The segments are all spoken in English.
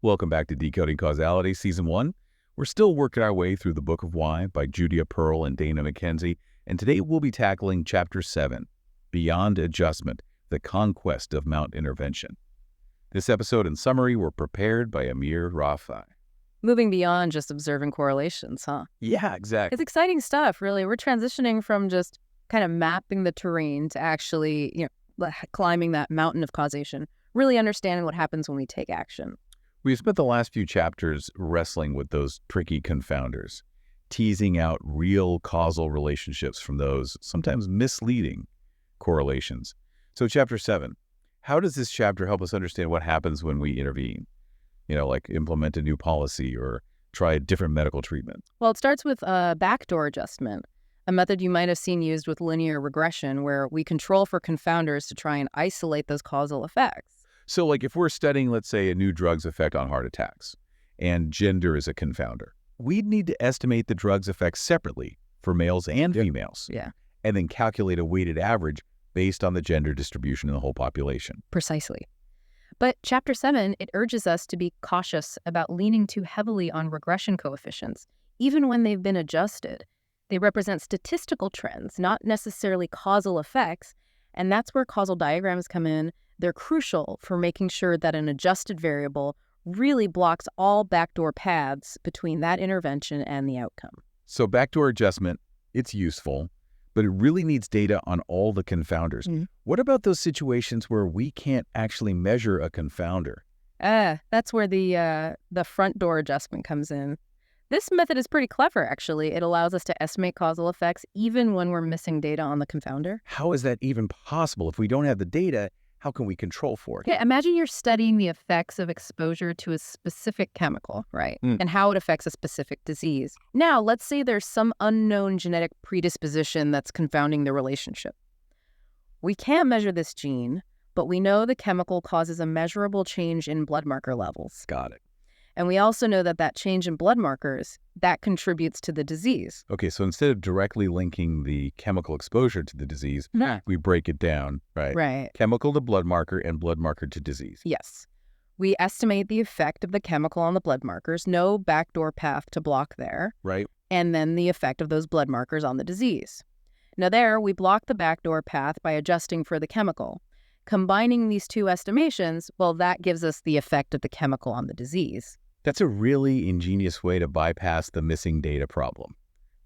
Welcome back to Decoding Causality, Season 1. We're still working our way through the Book of Why by Judia Pearl and Dana McKenzie, and today we'll be tackling Chapter 7, Beyond Adjustment, the Conquest of Mount Intervention. This episode and summary were prepared by Amir Rafai. Moving beyond just observing correlations, huh? Yeah, exactly. It's exciting stuff, really. We're transitioning from just kind of mapping the terrain to actually, climbing that mountain of causation, really understanding what happens when we take action. We've spent the last few chapters wrestling with those tricky confounders, teasing out real causal relationships from those sometimes misleading correlations. So Chapter 7, how does this chapter help us understand what happens when we intervene? Like implement a new policy or try a different medical treatment? Well, it starts with a backdoor adjustment, a method you might have seen used with linear regression where we control for confounders to try and isolate those causal effects. So if we're studying, let's say, a new drug's effect on heart attacks, and gender is a confounder, we'd need to estimate the drug's effects separately for males and females. Yeah. And then calculate a weighted average based on the gender distribution in the whole population. Precisely. But Chapter 7, it urges us to be cautious about leaning too heavily on regression coefficients, even when they've been adjusted. They represent statistical trends, not necessarily causal effects, and that's where causal diagrams come in. They're crucial for making sure that an adjusted variable really blocks all backdoor paths between that intervention and the outcome. So backdoor adjustment, it's useful, but it really needs data on all the confounders. Mm-hmm. What about those situations where we can't actually measure a confounder? That's where the front door adjustment comes in. This method is pretty clever, actually. It allows us to estimate causal effects even when we're missing data on the confounder. How is that even possible? If we don't have the data, how can we control for it? Yeah, imagine you're studying the effects of exposure to a specific chemical, right? And how it affects a specific disease. Now, let's say there's some unknown genetic predisposition that's confounding the relationship. We can't measure this gene, but we know the chemical causes a measurable change in blood marker levels. Got it. And we also know that change in blood markers, that contributes to the disease. Okay, so instead of directly linking the chemical exposure to the disease, we break it down, right? Right. Chemical to blood marker and blood marker to disease. Yes. We estimate the effect of the chemical on the blood markers, no backdoor path to block there. Right. And then the effect of those blood markers on the disease. Now there, we block the backdoor path by adjusting for the chemical. Combining these two estimations, well, that gives us the effect of the chemical on the disease. That's a really ingenious way to bypass the missing data problem.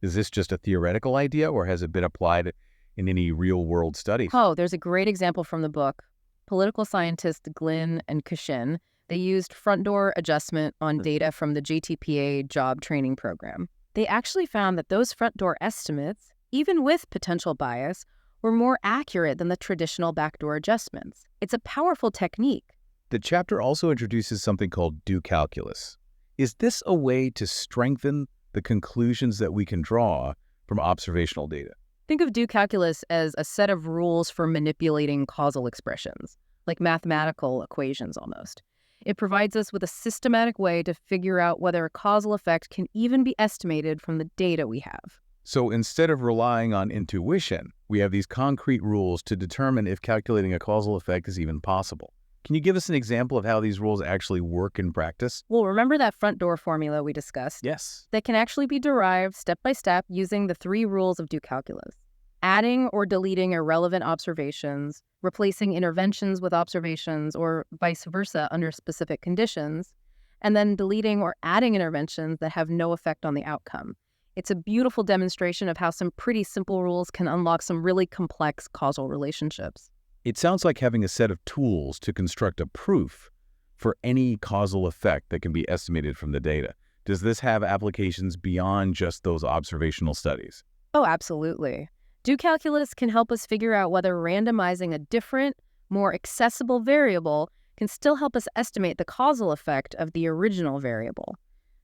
Is this just a theoretical idea, or has it been applied in any real-world studies? Oh, there's a great example from the book. Political scientists Glynn and Kashin, they used front door adjustment on data from the JTPA job training program. They actually found that those front door estimates, even with potential bias, were more accurate than the traditional backdoor adjustments. It's a powerful technique. The chapter also introduces something called due calculus. Is this a way to strengthen the conclusions that we can draw from observational data? Think of due calculus as a set of rules for manipulating causal expressions, like mathematical equations almost. It provides us with a systematic way to figure out whether a causal effect can even be estimated from the data we have. So instead of relying on intuition, we have these concrete rules to determine if calculating a causal effect is even possible. Can you give us an example of how these rules actually work in practice? Well, remember that front door formula we discussed? Yes. That can actually be derived step by step using the 3 rules of due calculus. Adding or deleting irrelevant observations, replacing interventions with observations, or vice versa under specific conditions, and then deleting or adding interventions that have no effect on the outcome. It's a beautiful demonstration of how some pretty simple rules can unlock some really complex causal relationships. It sounds like having a set of tools to construct a proof for any causal effect that can be estimated from the data. Does this have applications beyond just those observational studies? Oh, absolutely. Due calculus can help us figure out whether randomizing a different, more accessible variable can still help us estimate the causal effect of the original variable.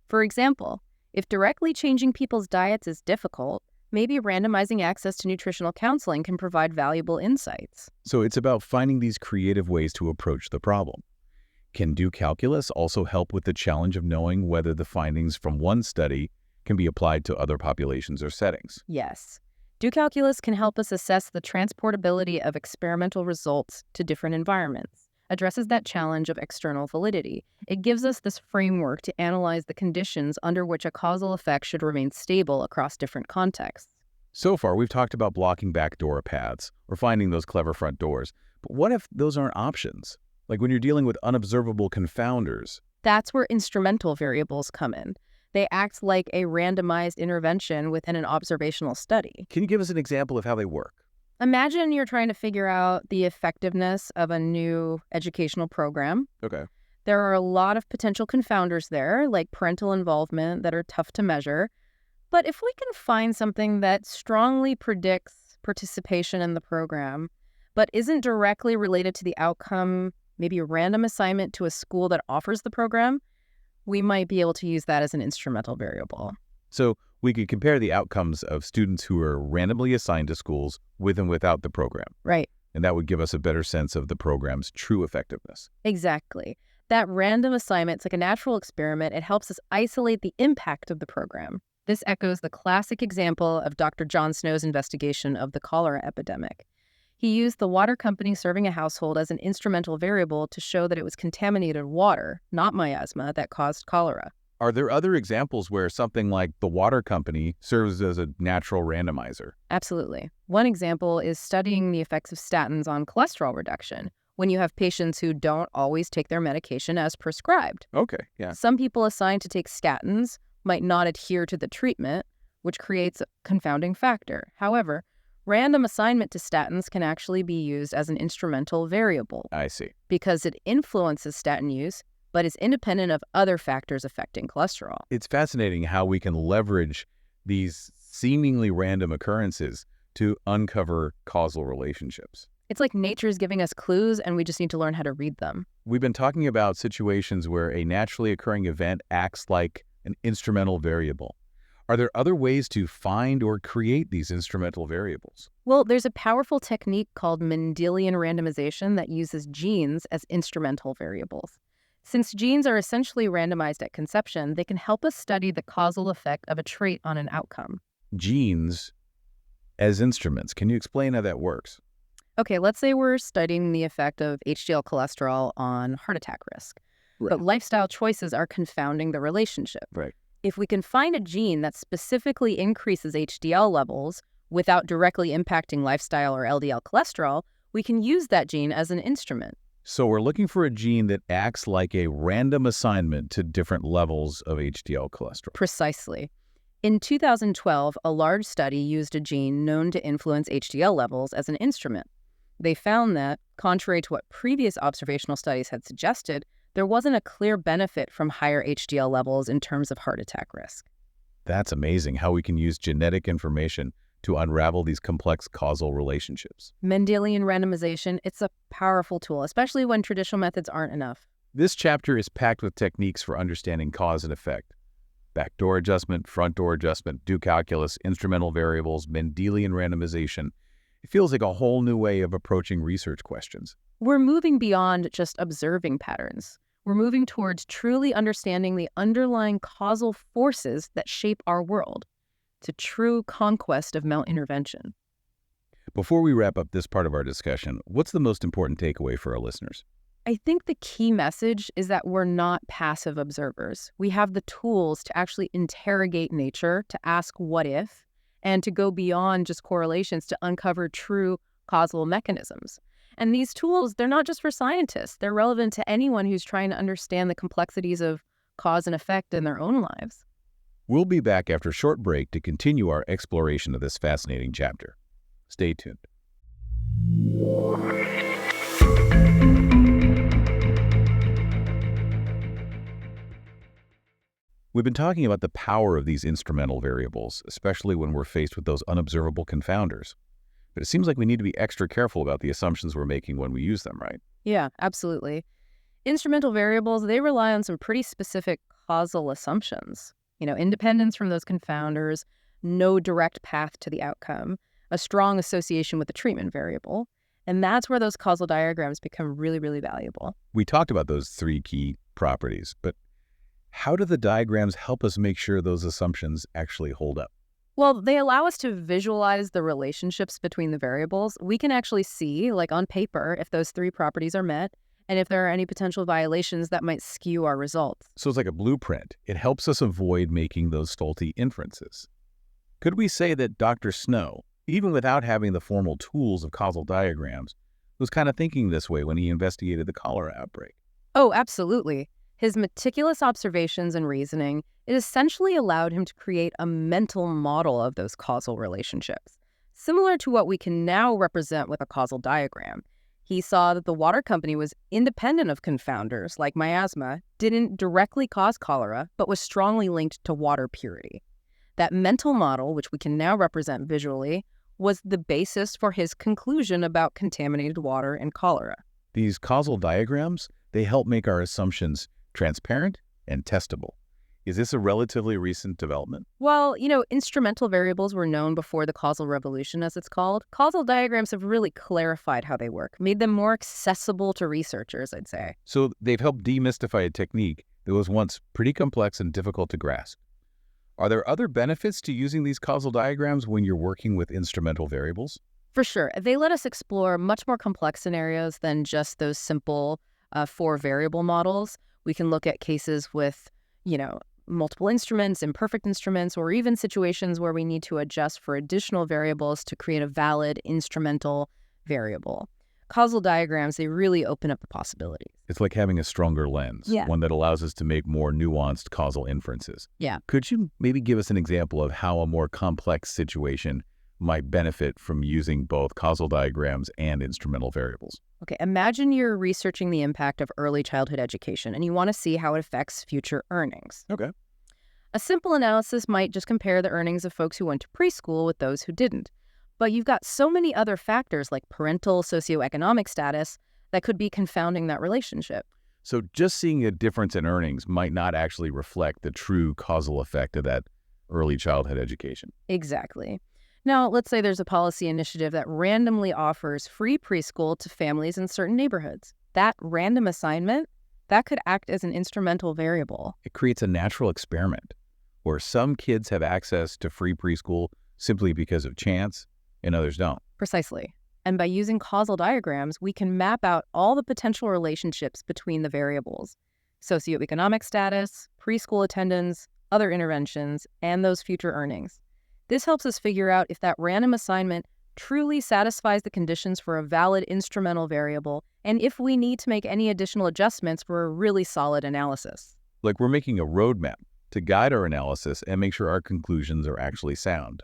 For example, if directly changing people's diets is difficult, maybe randomizing access to nutritional counseling can provide valuable insights. So it's about finding these creative ways to approach the problem. Can due calculus also help with the challenge of knowing whether the findings from one study can be applied to other populations or settings? Yes. Due calculus can help us assess the transportability of experimental results to different environments. addresses that challenge of external validity. It gives us this framework to analyze the conditions under which a causal effect should remain stable across different contexts. So far, we've talked about blocking backdoor paths or finding those clever front doors. But what if those aren't options? Like when you're dealing with unobservable confounders. That's where instrumental variables come in. They act like a randomized intervention within an observational study. Can you give us an example of how they work? Imagine you're trying to figure out the effectiveness of a new educational program. Okay. There are a lot of potential confounders there, like parental involvement, that are tough to measure. But if we can find something that strongly predicts participation in the program, but isn't directly related to the outcome, maybe a random assignment to a school that offers the program, we might be able to use that as an instrumental variable. So we could compare the outcomes of students who are randomly assigned to schools with and without the program. Right. And that would give us a better sense of the program's true effectiveness. Exactly. That random assignment's like a natural experiment. It helps us isolate the impact of the program. This echoes the classic example of Dr. John Snow's investigation of the cholera epidemic. He used the water company serving a household as an instrumental variable to show that it was contaminated water, not miasma, that caused cholera. Are there other examples where something like the water company serves as a natural randomizer? Absolutely. One example is studying the effects of statins on cholesterol reduction when you have patients who don't always take their medication as prescribed. Okay, yeah. Some people assigned to take statins might not adhere to the treatment, which creates a confounding factor. However, random assignment to statins can actually be used as an instrumental variable I see. because it influences statin use, but is independent of other factors affecting cholesterol. It's fascinating how we can leverage these seemingly random occurrences to uncover causal relationships. It's like nature's giving us clues and we just need to learn how to read them. We've been talking about situations where a naturally occurring event acts like an instrumental variable. Are there other ways to find or create these instrumental variables? Well, there's a powerful technique called Mendelian randomization that uses genes as instrumental variables. Since genes are essentially randomized at conception, they can help us study the causal effect of a trait on an outcome. Genes as instruments. Can you explain how that works? Okay, let's say we're studying the effect of HDL cholesterol on heart attack risk. But lifestyle choices are confounding the relationship. Right. If we can find a gene that specifically increases HDL levels without directly impacting lifestyle or LDL cholesterol, we can use that gene as an instrument. So we're looking for a gene that acts like a random assignment to different levels of HDL cholesterol. Precisely. In 2012, a large study used a gene known to influence HDL levels as an instrument. They found that, contrary to what previous observational studies had suggested, there wasn't a clear benefit from higher HDL levels in terms of heart attack risk. That's amazing how we can use genetic information to unravel these complex causal relationships. Mendelian randomization, it's a powerful tool, especially when traditional methods aren't enough. This chapter is packed with techniques for understanding cause and effect. Backdoor adjustment, front door adjustment, due calculus, instrumental variables, Mendelian randomization. It feels like a whole new way of approaching research questions. We're moving beyond just observing patterns. We're moving towards truly understanding the underlying causal forces that shape our world. It's a true conquest of malintervention. Before we wrap up this part of our discussion, what's the most important takeaway for our listeners? I think the key message is that we're not passive observers. We have the tools to actually interrogate nature, to ask what if, and to go beyond just correlations to uncover true causal mechanisms. And these tools, they're not just for scientists. They're relevant to anyone who's trying to understand the complexities of cause and effect in their own lives. We'll be back after a short break to continue our exploration of this fascinating chapter. Stay tuned. We've been talking about the power of these instrumental variables, especially when we're faced with those unobservable confounders. But it seems like we need to be extra careful about the assumptions we're making when we use them, right? Yeah, absolutely. Instrumental variables, they rely on some pretty specific causal assumptions. Independence from those confounders, no direct path to the outcome, a strong association with the treatment variable. And that's where those causal diagrams become really, really valuable. We talked about those three key properties, but how do the diagrams help us make sure those assumptions actually hold up? Well, they allow us to visualize the relationships between the variables. We can actually see, like on paper, if those three properties are met, and if there are any potential violations that might skew our results. So it's like a blueprint. It helps us avoid making those faulty inferences. Could we say that Dr. Snow, even without having the formal tools of causal diagrams, was kind of thinking this way when he investigated the cholera outbreak? Oh, absolutely. His meticulous observations and reasoning, it essentially allowed him to create a mental model of those causal relationships, similar to what we can now represent with a causal diagram. He saw that the water company was independent of confounders, like miasma, didn't directly cause cholera, but was strongly linked to water purity. That mental model, which we can now represent visually, was the basis for his conclusion about contaminated water and cholera. These causal diagrams, they help make our assumptions transparent and testable. Is this a relatively recent development? Well, instrumental variables were known before the causal revolution, as it's called. Causal diagrams have really clarified how they work, made them more accessible to researchers, I'd say. So they've helped demystify a technique that was once pretty complex and difficult to grasp. Are there other benefits to using these causal diagrams when you're working with instrumental variables? For sure. They let us explore much more complex scenarios than just those simple 4-variable models. We can look at cases with, multiple instruments, imperfect instruments, or even situations where we need to adjust for additional variables to create a valid instrumental variable. Causal diagrams, they really open up the possibilities. It's like having a stronger lens, one that allows us to make more nuanced causal inferences. Yeah. Could you maybe give us an example of how a more complex situation might benefit from using both causal diagrams and instrumental variables? Okay, imagine you're researching the impact of early childhood education and you want to see how it affects future earnings. Okay. A simple analysis might just compare the earnings of folks who went to preschool with those who didn't. But you've got so many other factors like parental socioeconomic status that could be confounding that relationship. So just seeing a difference in earnings might not actually reflect the true causal effect of that early childhood education. Exactly. Now, let's say there's a policy initiative that randomly offers free preschool to families in certain neighborhoods. That random assignment, that could act as an instrumental variable. It creates a natural experiment where some kids have access to free preschool simply because of chance and others don't. Precisely. And by using causal diagrams, we can map out all the potential relationships between the variables: socioeconomic status, preschool attendance, other interventions, and those future earnings. This helps us figure out if that random assignment truly satisfies the conditions for a valid instrumental variable, and if we need to make any additional adjustments for a really solid analysis. Like we're making a roadmap to guide our analysis and make sure our conclusions are actually sound.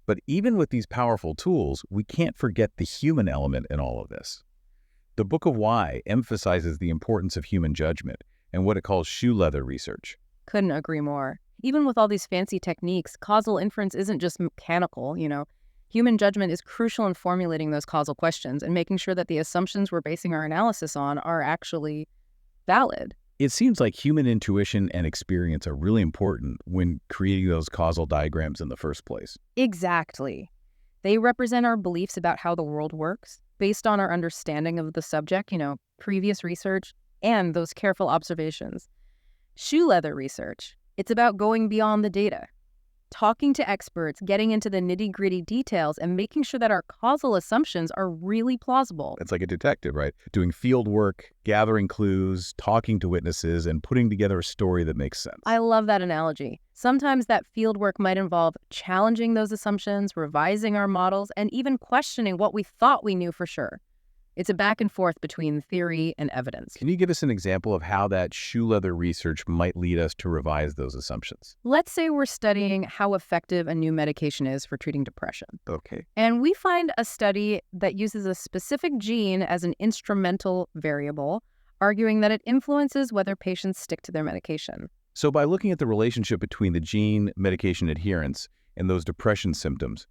But even with these powerful tools, we can't forget the human element in all of this. The Book of Why emphasizes the importance of human judgment and what it calls shoe leather research. Couldn't agree more. Even with all these fancy techniques, causal inference isn't just mechanical, Human judgment is crucial in formulating those causal questions and making sure that the assumptions we're basing our analysis on are actually valid. It seems like human intuition and experience are really important when creating those causal diagrams in the first place. Exactly. They represent our beliefs about how the world works based on our understanding of the subject, previous research, and those careful observations. Shoe leather research, it's about going beyond the data, talking to experts, getting into the nitty-gritty details, and making sure that our causal assumptions are really plausible. It's like a detective, right? Doing field work, gathering clues, talking to witnesses, and putting together a story that makes sense. I love that analogy. Sometimes that field work might involve challenging those assumptions, revising our models, and even questioning what we thought we knew for sure. It's a back and forth between theory and evidence. Can you give us an example of how that shoe leather research might lead us to revise those assumptions? Let's say we're studying how effective a new medication is for treating depression. Okay. And we find a study that uses a specific gene as an instrumental variable, arguing that it influences whether patients stick to their medication. So by looking at the relationship between the gene, medication adherence, and those depression symptoms,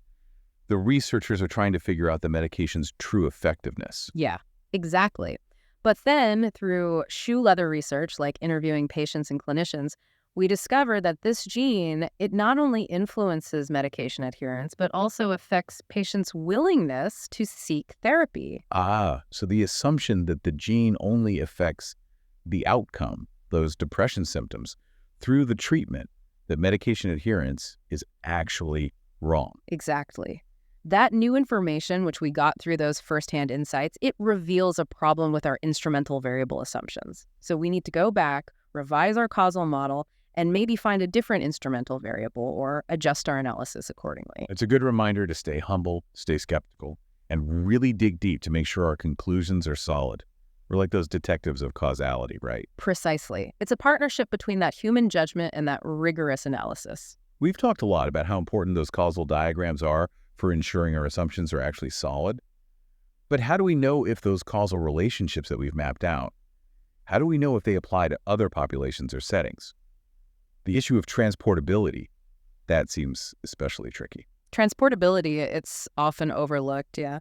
the researchers are trying to figure out the medication's true effectiveness. Yeah, exactly. But then through shoe leather research, like interviewing patients and clinicians, we discover that this gene, it not only influences medication adherence, but also affects patients' willingness to seek therapy. So the assumption that the gene only affects the outcome, those depression symptoms, through the treatment, that medication adherence is actually wrong. Exactly. That new information, which we got through those firsthand insights, it reveals a problem with our instrumental variable assumptions. So we need to go back, revise our causal model, and maybe find a different instrumental variable or adjust our analysis accordingly. It's a good reminder to stay humble, stay skeptical, and really dig deep to make sure our conclusions are solid. We're like those detectives of causality, right? Precisely. It's a partnership between that human judgment and that rigorous analysis. We've talked a lot about how important those causal diagrams are for ensuring our assumptions are actually solid. But how do we know if those causal relationships that we've mapped out, how do we know if they apply to other populations or settings? The issue of transportability, that seems especially tricky. Transportability, it's often overlooked, yeah.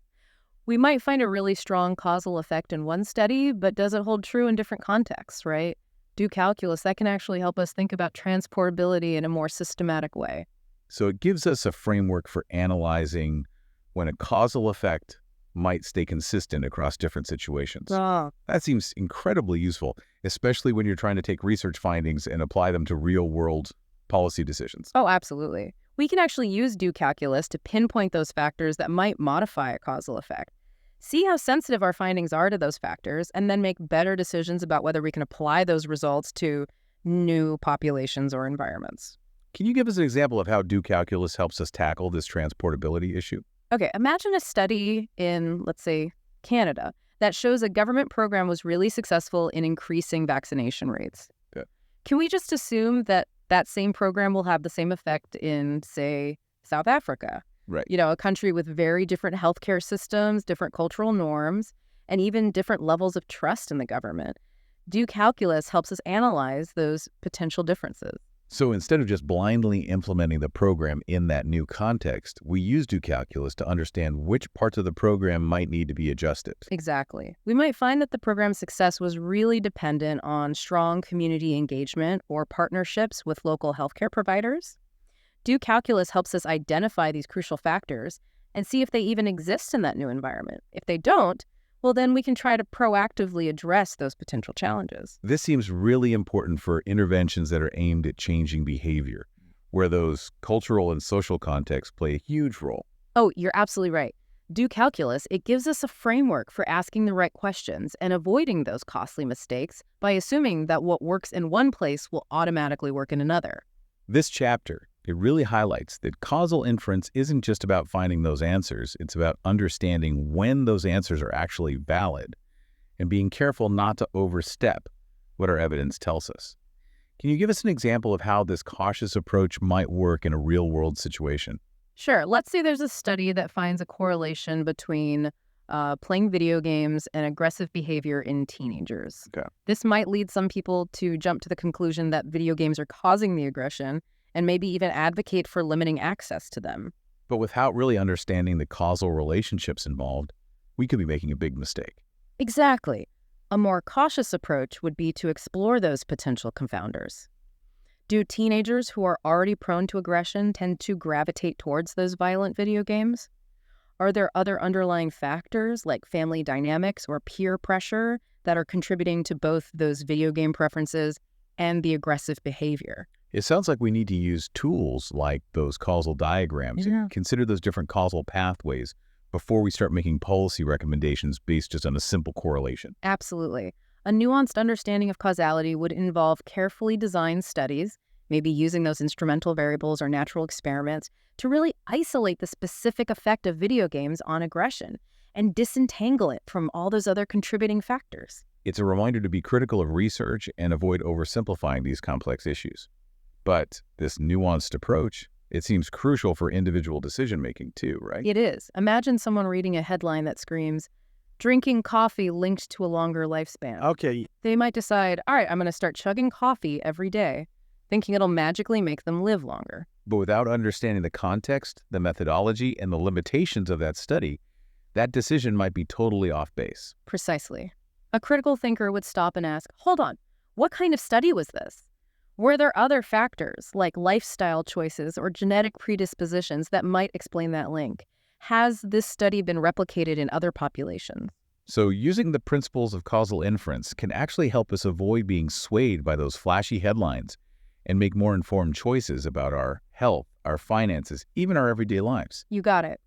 We might find a really strong causal effect in one study, but does it hold true in different contexts, right? Do calculus, that can actually help us think about transportability in a more systematic way. So it gives us a framework for analyzing when a causal effect might stay consistent across different situations. Oh. That seems incredibly useful, especially when you're trying to take research findings and apply them to real-world policy decisions. Oh, absolutely. We can actually use do calculus to pinpoint those factors that might modify a causal effect. See how sensitive our findings are to those factors, and then make better decisions about whether we can apply those results to new populations or environments. Can you give us an example of how do calculus helps us tackle this transportability issue? Okay, imagine a study in, let's say, Canada that shows a government program was really successful in increasing vaccination rates. Okay. Can we just assume that that same program will have the same effect in, say, South Africa? Right. You know, a country with very different healthcare systems, different cultural norms, and even different levels of trust in the government. Do calculus helps us analyze those potential differences. So instead of just blindly implementing the program in that new context, we use do calculus to understand which parts of the program might need to be adjusted. Exactly. We might find that the program's success was really dependent on strong community engagement or partnerships with local healthcare providers. Do calculus helps us identify these crucial factors and see if they even exist in that new environment. If they don't, well, then we can try to proactively address those potential challenges. This seems really important for interventions that are aimed at changing behavior, where those cultural and social contexts play a huge role. Oh, you're absolutely right. Do calculus, it gives us a framework for asking the right questions and avoiding those costly mistakes by assuming that what works in one place will automatically work in another. This chapter, it really highlights that causal inference isn't just about finding those answers, it's about understanding when those answers are actually valid and being careful not to overstep what our evidence tells us. Can you give us an example of how this cautious approach might work in a real-world situation? Sure, let's say there's a study that finds a correlation between playing video games and aggressive behavior in teenagers. Okay. This might lead some people to jump to the conclusion that video games are causing the aggression, and maybe even advocate for limiting access to them. But without really understanding the causal relationships involved, we could be making a big mistake. Exactly. A more cautious approach would be to explore those potential confounders. Do teenagers who are already prone to aggression tend to gravitate towards those violent video games? Are there other underlying factors like family dynamics or peer pressure that are contributing to both those video game preferences and the aggressive behavior? It sounds like we need to use tools like those causal diagrams and consider those different causal pathways before we start making policy recommendations based just on a simple correlation. Absolutely. A nuanced understanding of causality would involve carefully designed studies, maybe using those instrumental variables or natural experiments to really isolate the specific effect of video games on aggression and disentangle it from all those other contributing factors. It's a reminder to be critical of research and avoid oversimplifying these complex issues. But this nuanced approach, it seems crucial for individual decision-making too, right? It is. Imagine someone reading a headline that screams, "Drinking coffee linked to a longer lifespan." Okay. They might decide, all right, I'm going to start chugging coffee every day, thinking it'll magically make them live longer. But without understanding the context, the methodology, and the limitations of that study, that decision might be totally off base. Precisely. A critical thinker would stop and ask, hold on, what kind of study was this? Were there other factors like lifestyle choices or genetic predispositions that might explain that link? Has this study been replicated in other populations? So using the principles of causal inference can actually help us avoid being swayed by those flashy headlines and make more informed choices about our health, our finances, even our everyday lives. You got it.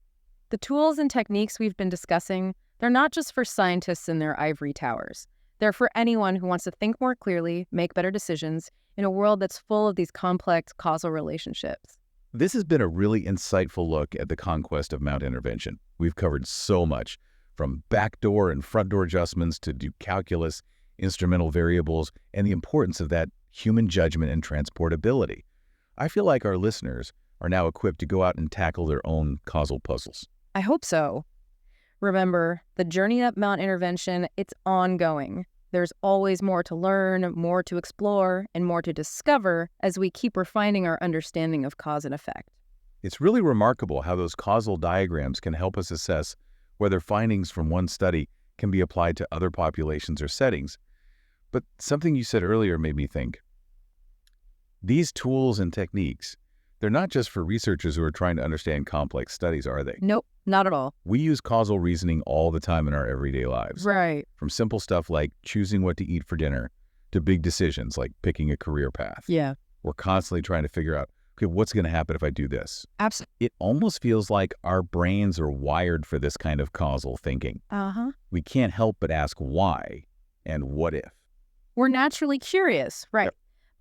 The tools and techniques we've been discussing, they're not just for scientists in their ivory towers. They're for anyone who wants to think more clearly, make better decisions in a world that's full of these complex causal relationships. This has been a really insightful look at the conquest of Mount Intervention. We've covered so much, from backdoor and front door adjustments to do calculus, instrumental variables, and the importance of that human judgment and transportability. I feel like our listeners are now equipped to go out and tackle their own causal puzzles. I hope so. Remember, the journey up Mount Intervention, it's ongoing. There's always more to learn, more to explore, and more to discover as we keep refining our understanding of cause and effect. It's really remarkable how those causal diagrams can help us assess whether findings from one study can be applied to other populations or settings. But something you said earlier made me think. These tools and techniques, they're not just for researchers who are trying to understand complex studies, are they? Nope, not at all. We use causal reasoning all the time in our everyday lives. Right. From simple stuff like choosing what to eat for dinner to big decisions like picking a career path. Yeah. We're constantly trying to figure out, okay, what's going to happen if I do this? Absolutely. It almost feels like our brains are wired for this kind of causal thinking. We can't help but ask why and what if. We're naturally curious, right?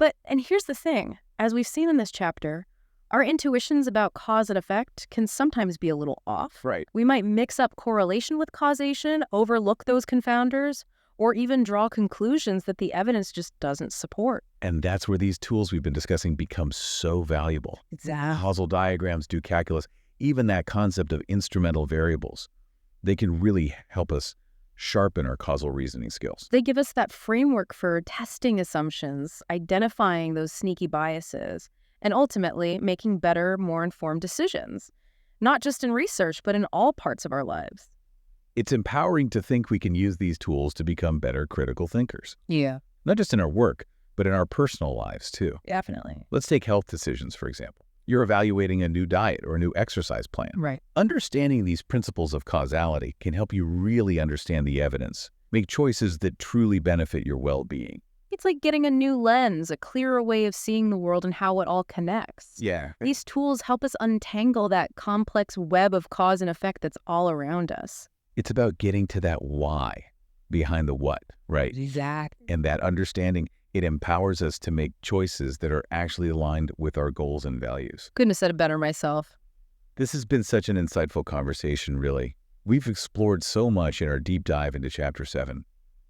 Yep. And here's the thing. As we've seen in this chapter, our intuitions about cause and effect can sometimes be a little off. Right. We might mix up correlation with causation, overlook those confounders, or even draw conclusions that the evidence just doesn't support. And that's where these tools we've been discussing become so valuable. Exactly. Causal diagrams, do calculus, even that concept of instrumental variables. They can really help us sharpen our causal reasoning skills. They give us that framework for testing assumptions, identifying those sneaky biases, and ultimately making better, more informed decisions, not just in research, but in all parts of our lives. It's empowering to think we can use these tools to become better critical thinkers. Yeah, Not just in our work, but in our personal lives too. definitely. Let's take health decisions, for example. You're evaluating a new diet or a new exercise plan. Right. Understanding these principles of causality can help you really understand the evidence, make choices that truly benefit your well-being. It's like getting a new lens, a clearer way of seeing the world and how it all connects. Yeah. These tools help us untangle that complex web of cause and effect that's all around us. It's about getting to that why behind the what, right? Exactly. And that understanding, it empowers us to make choices that are actually aligned with our goals and values. Couldn't have said it better myself. This has been such an insightful conversation, really. We've explored so much in our deep dive into Chapter 7.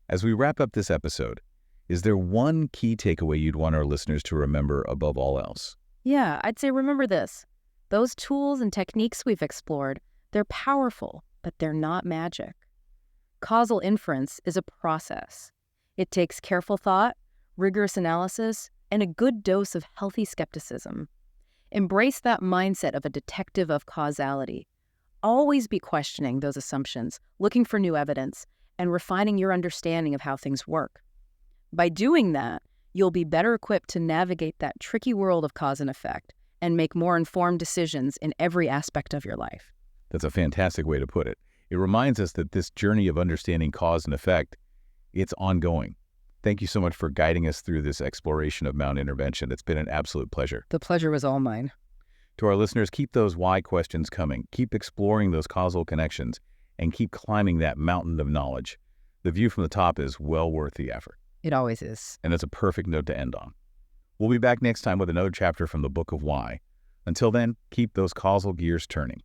As we wrap up this episode, is there one key takeaway you'd want our listeners to remember above all else? Yeah, I'd say remember this. Those tools and techniques we've explored, they're powerful, but they're not magic. Causal inference is a process. It takes careful thought, rigorous analysis, and a good dose of healthy skepticism. Embrace that mindset of a detective of causality. Always be questioning those assumptions, looking for new evidence, and refining your understanding of how things work. By doing that, you'll be better equipped to navigate that tricky world of cause and effect and make more informed decisions in every aspect of your life. That's a fantastic way to put it. It reminds us that this journey of understanding cause and effect, it's ongoing. Thank you so much for guiding us through this exploration of Mount Intervention. It's been an absolute pleasure. The pleasure was all mine. To our listeners, keep those why questions coming. Keep exploring those causal connections and keep climbing that mountain of knowledge. The view from the top is well worth the effort. It always is. And that's a perfect note to end on. We'll be back next time with another chapter from the Book of Why. Until then, keep those causal gears turning.